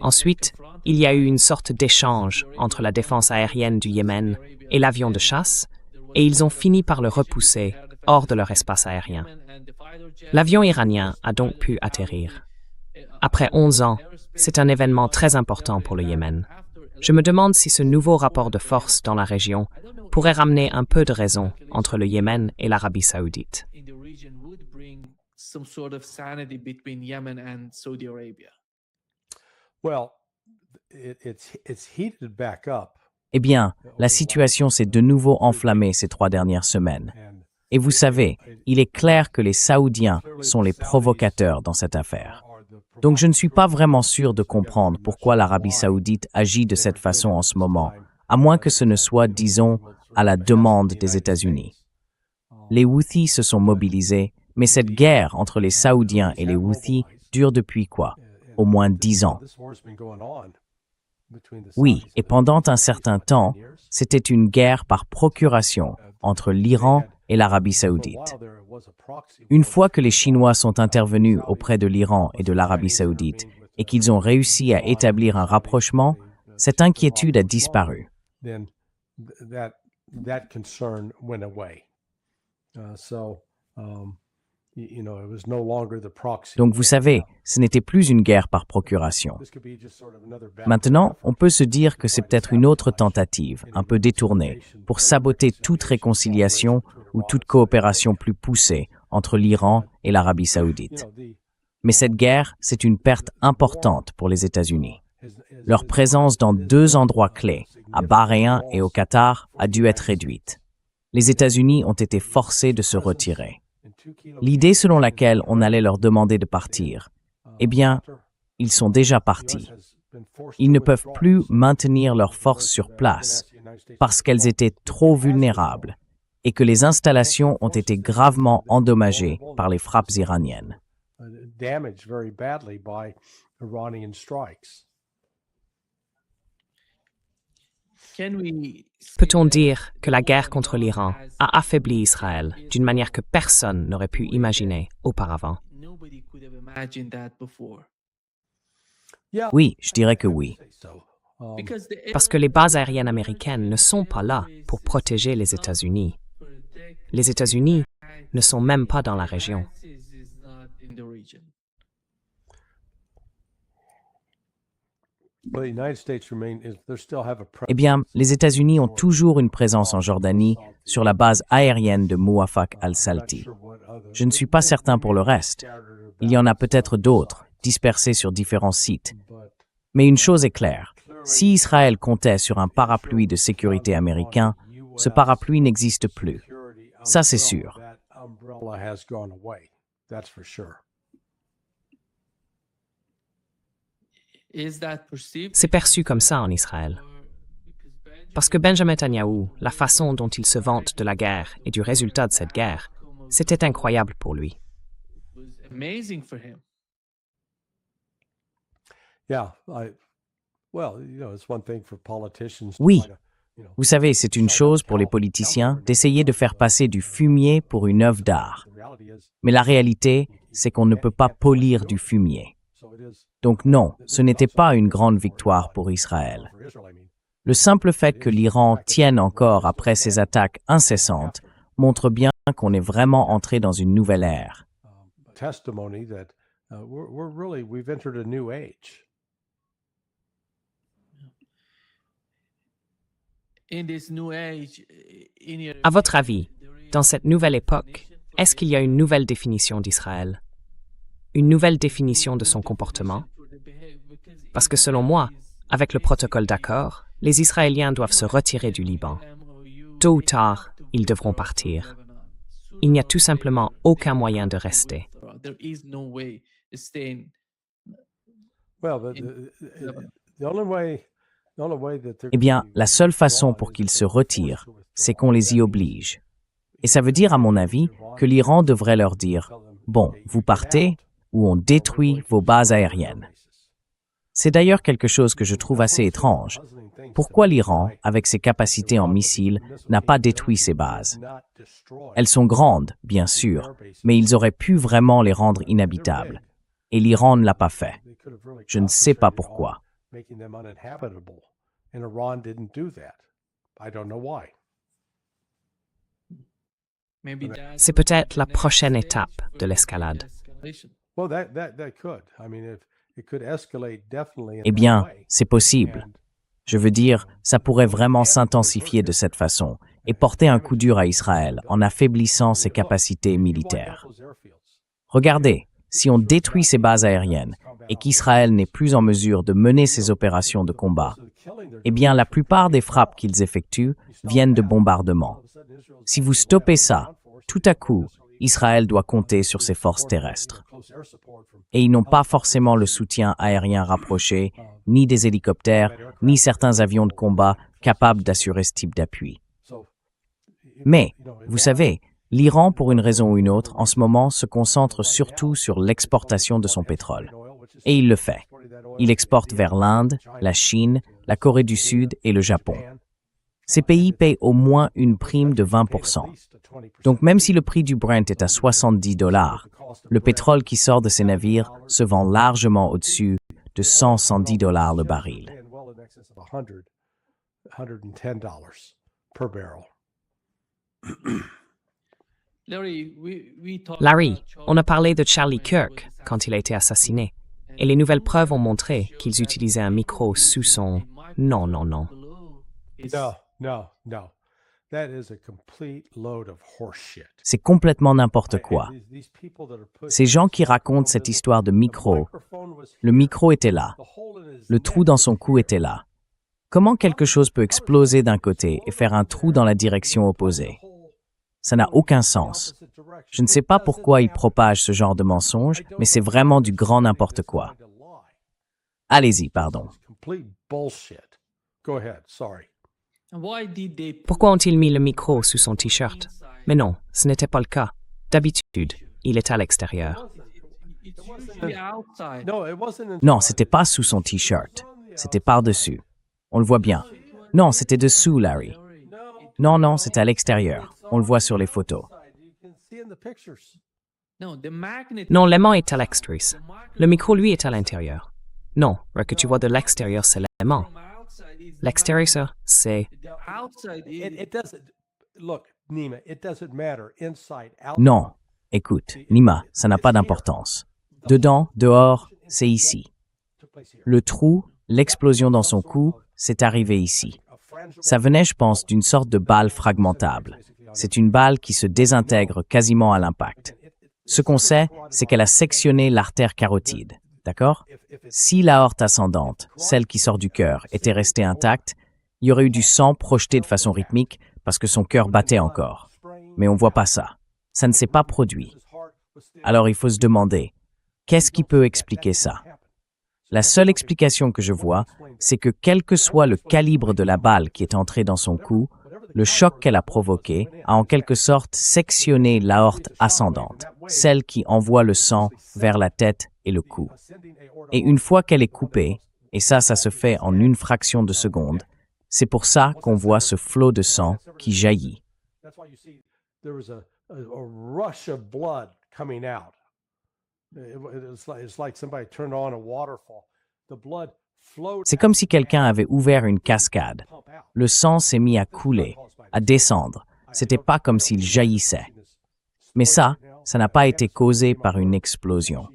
Ensuite, il y a eu une sorte d'échange entre la défense aérienne du Yémen et l'avion de chasse, et ils ont fini par le repousser hors de leur espace aérien. L'avion iranien a donc pu atterrir. Après 11 ans, c'est un événement très important pour le Yémen. Je me demande si ce nouveau rapport de force dans la région pourrait ramener un peu de raison entre le Yémen et l'Arabie saoudite. Well, it's heated back up. Eh bien, la situation s'est de nouveau enflammée ces 3 dernières semaines. Et vous savez, il est clair que les Saoudiens sont les provocateurs dans cette affaire. Donc je ne suis pas vraiment sûr de comprendre pourquoi l'Arabie saoudite agit de cette façon en ce moment, à moins que ce ne soit, disons, à la demande des États-Unis. Les Houthis se sont mobilisés, mais cette guerre entre les Saoudiens et les Houthis dure depuis quoi? Au moins 10 ans. Oui, et pendant un certain temps, c'était une guerre par procuration entre l'Iran et l'Arabie saoudite. Une fois que les Chinois sont intervenus auprès de l'Iran et de l'Arabie saoudite et qu'ils ont réussi à établir un rapprochement, cette inquiétude a disparu. Donc vous savez, ce n'était plus une guerre par procuration. Maintenant, on peut se dire que c'est peut-être une autre tentative, un peu détournée, pour saboter toute réconciliation ou toute coopération plus poussée entre l'Iran et l'Arabie saoudite. Mais cette guerre, c'est une perte importante pour les États-Unis. Leur présence dans 2 endroits clés, à Bahreïn et au Qatar, a dû être réduite. Les États-Unis ont été forcés de se retirer. L'idée selon laquelle on allait leur demander de partir, eh bien, ils sont déjà partis. Ils ne peuvent plus maintenir leurs forces sur place parce qu'elles étaient trop vulnérables et que les installations ont été gravement endommagées par les frappes iraniennes. Peut-on dire que la guerre contre l'Iran a affaibli Israël d'une manière que personne n'aurait pu imaginer auparavant? Oui, je dirais que oui. Parce que les bases aériennes américaines ne sont pas là pour protéger les États-Unis. Les États-Unis ne sont même pas dans la région. Eh bien, les États-Unis ont toujours une présence en Jordanie sur la base aérienne de Muwafaq al-Salti. Je ne suis pas certain pour le reste. Il y en a peut-être d'autres, dispersés sur différents sites. Mais une chose est claire, si Israël comptait sur un parapluie de sécurité américain, ce parapluie n'existe plus. Ça, c'est sûr. C'est perçu comme ça en Israël. Parce que Benjamin Netanyahou, la façon dont il se vante de la guerre et du résultat de cette guerre, c'était incroyable pour lui. Oui, vous savez, c'est une chose pour les politiciens d'essayer de faire passer du fumier pour une œuvre d'art. Mais la réalité, c'est qu'on ne peut pas polir du fumier. Donc non, ce n'était pas une grande victoire pour Israël. Le simple fait que l'Iran tienne encore après ses attaques incessantes montre bien qu'on est vraiment entré dans une nouvelle ère. À votre avis, dans cette nouvelle époque, est-ce qu'il y a une nouvelle définition d'Israël? Une nouvelle définition de son comportement? Parce que selon moi, avec le protocole d'accord, les Israéliens doivent se retirer du Liban. Tôt ou tard, ils devront partir. Il n'y a tout simplement aucun moyen de rester. Eh bien, la seule façon pour qu'ils se retirent, c'est qu'on les y oblige. Et ça veut dire, à mon avis, que l'Iran devrait leur dire « Bon, vous partez ou on détruit vos bases aériennes ». C'est d'ailleurs quelque chose que je trouve assez étrange. Pourquoi l'Iran, avec ses capacités en missiles, n'a pas détruit ses bases? Elles sont grandes, bien sûr, mais ils auraient pu vraiment les rendre inhabitables. et l'Iran ne l'a pas fait. Je ne sais pas pourquoi. Making them uninhabitable. And Iran didn't do that. I don't know why. C'est peut-être la prochaine étape de l'escalade. Well, that could. I mean, it could escalate definitely in Eh that bien, way. c'est possible. And Je veux dire, ça pourrait vraiment s'intensifier de cette façon et porter un coup dur à Israël en affaiblissant ses capacités militaires. Regardez, si on détruit ses bases aériennes et qu'Israël n'est plus en mesure de mener ses opérations de combat, eh bien la plupart des frappes qu'ils effectuent viennent de bombardements. Si vous stoppez ça, tout à coup, Israël doit compter sur ses forces terrestres. Et ils n'ont pas forcément le soutien aérien rapproché, ni des hélicoptères, ni certains avions de combat capables d'assurer ce type d'appui. Mais, vous savez, l'Iran, pour une raison ou une autre, en ce moment, se concentre surtout sur l'exportation de son pétrole. Et il le fait. Il exporte vers l'Inde, la Chine, la Corée du Sud et le Japon. Ces pays payent au moins une prime de 20%. Donc même si le prix du Brent est à $70, le pétrole qui sort de ces navires se vend largement au-dessus de $110 le baril. well in excess of $110 per barrel. Larry, on a parlé de Charlie Kirk quand il a été assassiné. Et les nouvelles preuves ont montré qu'ils utilisaient un micro sous son... Non. No. That is a complete load of horse shit. C'est complètement n'importe quoi. These people that are putting Ces gens qui racontent cette histoire de micro, le micro était là, le trou dans son cou était là. Comment quelque chose peut exploser d'un côté et faire un trou dans la direction opposée? Ça n'a aucun sens. Je ne sais pas pourquoi ils propagent ce genre de mensonges, mais c'est vraiment du grand n'importe quoi. Allez-y, pardon. complete bullshit. Go ahead, sorry. Pourquoi ont-ils mis le micro sous son t-shirt? Mais non, ce n'était pas le cas. D'habitude, il est à l'extérieur. No, it wasn't. Non, c'était pas sous son t-shirt. C'était par-dessus. On le voit bien. Non, c'était dessous, Larry. Non, c'était à l'extérieur. On le voit sur les photos. You can see in the pictures. Non, l'aimant est à l'extérieur. Le micro, lui, est à l'intérieur. Non, ce que tu vois de l'extérieur, c'est l'aimant. L'extérieur, c'est... It doesn't. Look, Nima, it doesn't matter inside, out. Non. Écoute, Nima, ça n'a pas d'importance. Dedans, dehors, c'est ici. Le trou, l'explosion dans son cou, c'est arrivé ici. Ça venait, je pense, d'une sorte de balle fragmentable. C'est une balle qui se désintègre quasiment à l'impact. Ce qu'on sait, c'est qu'elle a sectionné l'artère carotide. D'accord? Si l'aorte ascendante, celle qui sort du cœur, était restée intacte, il y aurait eu du sang projeté de façon rythmique parce que son cœur battait encore. Mais on ne voit pas ça. Ça ne s'est pas produit. Alors il faut se demander, qu'est-ce qui peut expliquer ça? La seule explication que je vois, c'est que quel que soit le calibre de la balle qui est entrée dans son cou, le choc qu'elle a provoqué a en quelque sorte sectionné l'aorte ascendante, celle qui envoie le sang vers la tête et le cou. Et une fois qu'elle est coupée, et ça se fait en une fraction de seconde, c'est pour ça qu'on voit ce flot de sang qui jaillit. That's why you see there was a rush of blood coming out. It's like somebody turned on a waterfall. The blood flowed. C'est comme si quelqu'un avait ouvert une cascade. Le sang s'est mis à couler, à descendre. C'était pas comme s'il jaillissait. Mais ça n'a pas été causé par une explosion.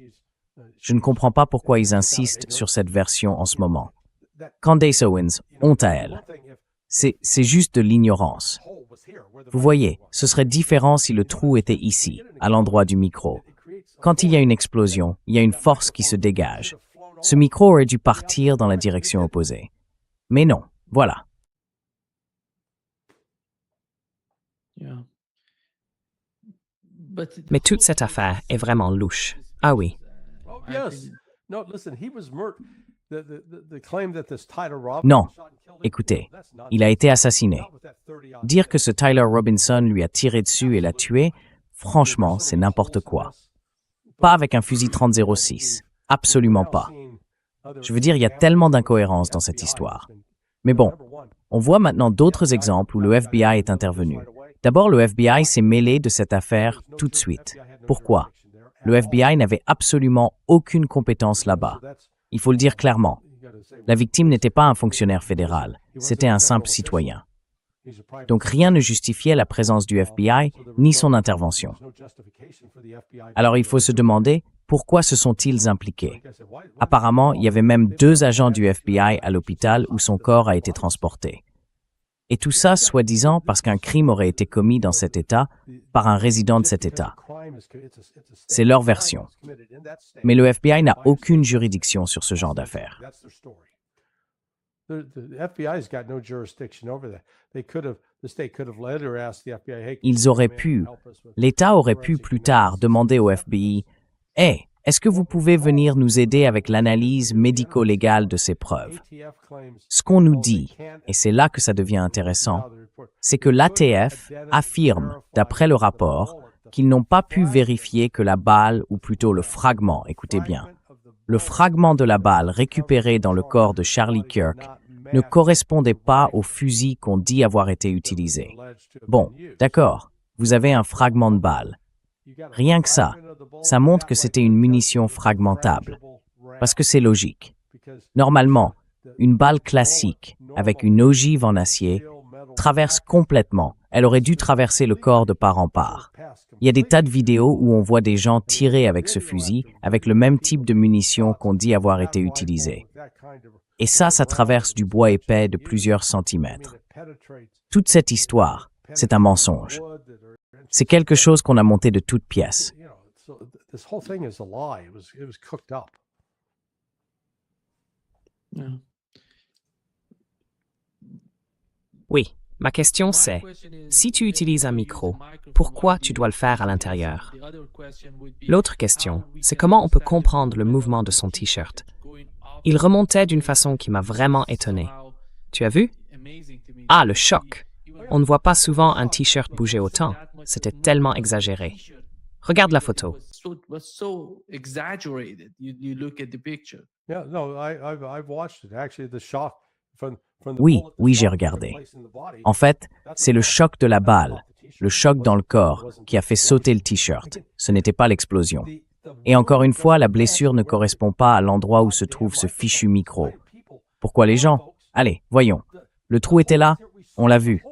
Je ne comprends pas pourquoi ils insistent sur cette version en ce moment. Candace Owens, honte à elle. C'est juste de l'ignorance. Vous voyez, ce serait différent si le trou était ici, à l'endroit du micro. Quand il y a une explosion, il y a une force qui se dégage. Ce micro aurait dû partir dans la direction opposée. Mais non, voilà. Mais toute cette affaire est vraiment louche. Ah oui. Oh, yes. No, listen, he was murdered. The claim that this Tyler Robinson Non, shot and killed him, écoutez, that's not il a été assassiné. with that 30-odd. Dire que ce Tyler Robinson lui a tiré dessus et l'a tué, franchement, c'est n'importe quoi. Pas avec un fusil 30-06. Absolument pas. Je veux dire, il y a tellement d'incohérences dans cette histoire. Mais bon, on voit maintenant d'autres exemples où le FBI est intervenu. D'abord, le FBI s'est mêlé de cette affaire tout de suite. Pourquoi? Le FBI n'avait absolument aucune compétence là-bas. Il faut le dire clairement. La victime n'était pas un fonctionnaire fédéral, c'était un simple citoyen. Donc rien ne justifiait la présence du FBI ni son intervention. Alors il faut se demander, pourquoi se sont-ils impliqués? Apparemment, il y avait même 2 agents du FBI à l'hôpital où son corps a été transporté. Et tout ça, soi-disant, parce qu'un crime aurait été commis dans cet État par un résident de cet État. C'est leur version. Mais le FBI n'a aucune juridiction sur ce genre d'affaires. Ils auraient pu, l'État aurait pu plus tard demander au FBI « Hey, est-ce que vous pouvez venir nous aider avec l'analyse médico-légale de ces preuves ?» Ce qu'on nous dit, et c'est là que ça devient intéressant, c'est que l'ATF affirme, d'après le rapport, qu'ils n'ont pas pu vérifier que la balle, ou plutôt le fragment, écoutez bien, le fragment de la balle récupéré dans le corps de Charlie Kirk ne correspondait pas au fusil qu'on dit avoir été utilisé. Bon, d'accord, vous avez un fragment de balle. Rien que ça montre que c'était une munition fragmentable, parce que c'est logique. Normalement, une balle classique, avec une ogive en acier, traverse complètement. Elle aurait dû traverser le corps de part en part. Il y a des tas de vidéos où on voit des gens tirer avec ce fusil, avec le même type de munition qu'on dit avoir été utilisé. Et ça traverse du bois épais de plusieurs centimètres. Toute cette histoire, c'est un mensonge. C'est quelque chose qu'on a monté de toutes pièces. Oui, ma question c'est, si tu utilises un micro, pourquoi tu dois le faire à l'intérieur? L'autre question, c'est comment on peut comprendre le mouvement de son t-shirt. Il remontait d'une façon qui m'a vraiment étonné. Tu as vu? Ah, le choc! On ne voit pas souvent un t-shirt bouger autant. C'était tellement exagéré. Regarde la photo. Oui, j'ai regardé. En fait, c'est le choc de la balle, le choc dans le corps, qui a fait sauter le t-shirt. Ce n'était pas l'explosion. Et encore une fois, la blessure ne correspond pas à l'endroit où se trouve ce fichu micro. Pourquoi les gens? Allez, voyons. Le trou était là, on l'a vu.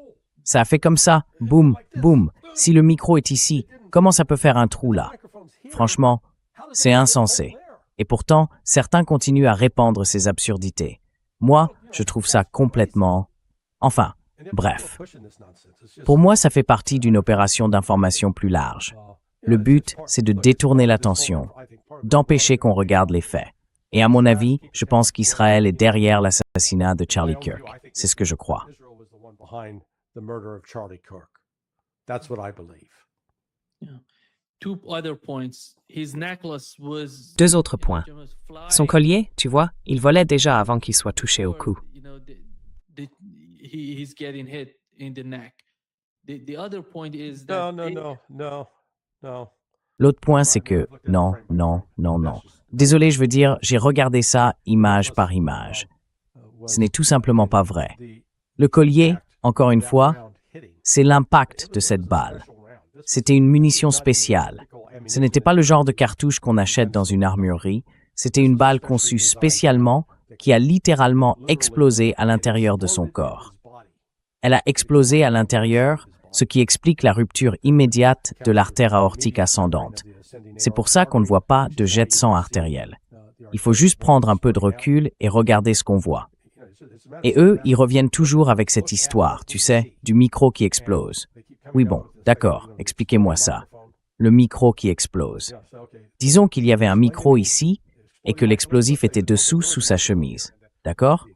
Ça a fait comme ça, boum, boum. Si le micro est ici, comment ça peut faire un trou là? Franchement, c'est insensé. Et pourtant, certains continuent à répandre ces absurdités. Moi, je trouve ça complètement... Enfin, bref. Pour moi, ça fait partie d'une opération d'information plus large. Le but, c'est de détourner l'attention, d'empêcher qu'on regarde les faits. Et à mon avis, je pense qu'Israël est derrière l'assassinat de Charlie Kirk. C'est ce que je crois. Deux autres points. Son collier, tu vois, il volait déjà avant qu'il soit touché au cou. L'autre point, c'est que non. Désolé, je veux dire, j'ai regardé ça image par image. Ce n'est tout simplement pas vrai. Le collier, encore une fois, c'est l'impact de cette balle. C'était une munition spéciale. Ce n'était pas le genre de cartouche qu'on achète dans une armurerie. C'était une balle conçue spécialement qui a littéralement explosé à l'intérieur de son corps. Elle a explosé à l'intérieur, ce qui explique la rupture immédiate de l'artère aortique ascendante. C'est pour ça qu'on ne voit pas de jet de sang artériel. Il faut juste prendre un peu de recul et regarder ce qu'on voit. Et eux, ils reviennent toujours avec cette histoire, tu sais, du micro qui explose. Oui bon, d'accord, expliquez-moi ça. Le micro qui explose. Disons qu'il y avait un micro ici et que l'explosif était dessous sous sa chemise. D'accord?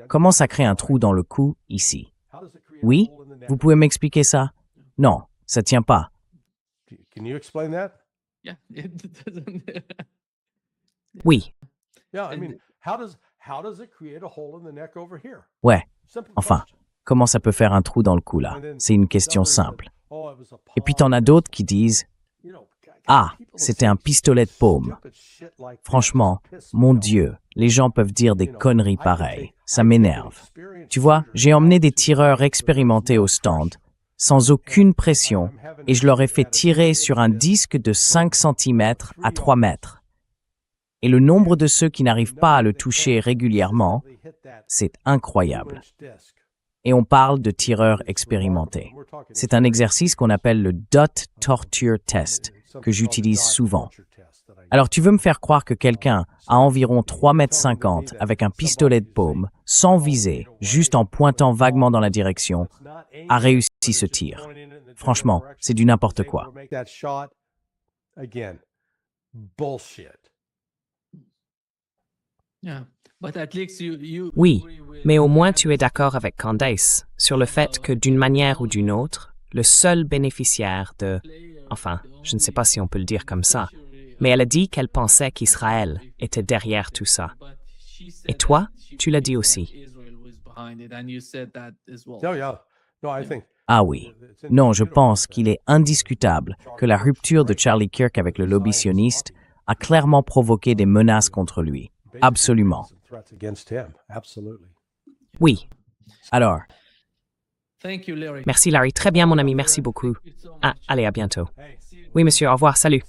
Comment ça crée un trou dans le cou ici? Oui? Vous pouvez m'expliquer ça? Non, ça tient pas. Oui. Ouais, enfin, comment ça peut faire un trou dans le cou là? C'est une question simple. Et puis t'en as d'autres qui disent « Ah, c'était un pistolet de paume. » Franchement, mon Dieu, les gens peuvent dire des conneries pareilles. Ça m'énerve. Tu vois, j'ai emmené des tireurs expérimentés au stand. sans aucune pression, et je leur ai fait tirer sur un disque de 5 cm à 3 mètres. Et le nombre de ceux qui n'arrivent pas à le toucher régulièrement, c'est incroyable. Et on parle de tireurs expérimentés. C'est un exercice qu'on appelle le Dot Torture Test, que j'utilise souvent. Alors tu veux me faire croire que quelqu'un à environ 3,50 m avec un pistolet de paume, sans viser, juste en pointant vaguement dans la direction, a réussi ce tir. Franchement, c'est du n'importe quoi. Oui, mais au moins tu es d'accord avec Candace sur le fait que d'une manière ou d'une autre, le seul bénéficiaire de... Enfin, je ne sais pas si on peut le dire comme ça, mais elle a dit qu'elle pensait qu'Israël était derrière tout ça. Et toi, tu l'as dit aussi. Ah oui. Non, je pense qu'il est indiscutable que la rupture de Charlie Kirk avec le lobby sioniste a clairement provoqué des menaces contre lui. Absolument. Oui. Alors, Merci Larry. Très bien mon ami, merci beaucoup. Ah, allez, à bientôt. Oui monsieur, au revoir, salut.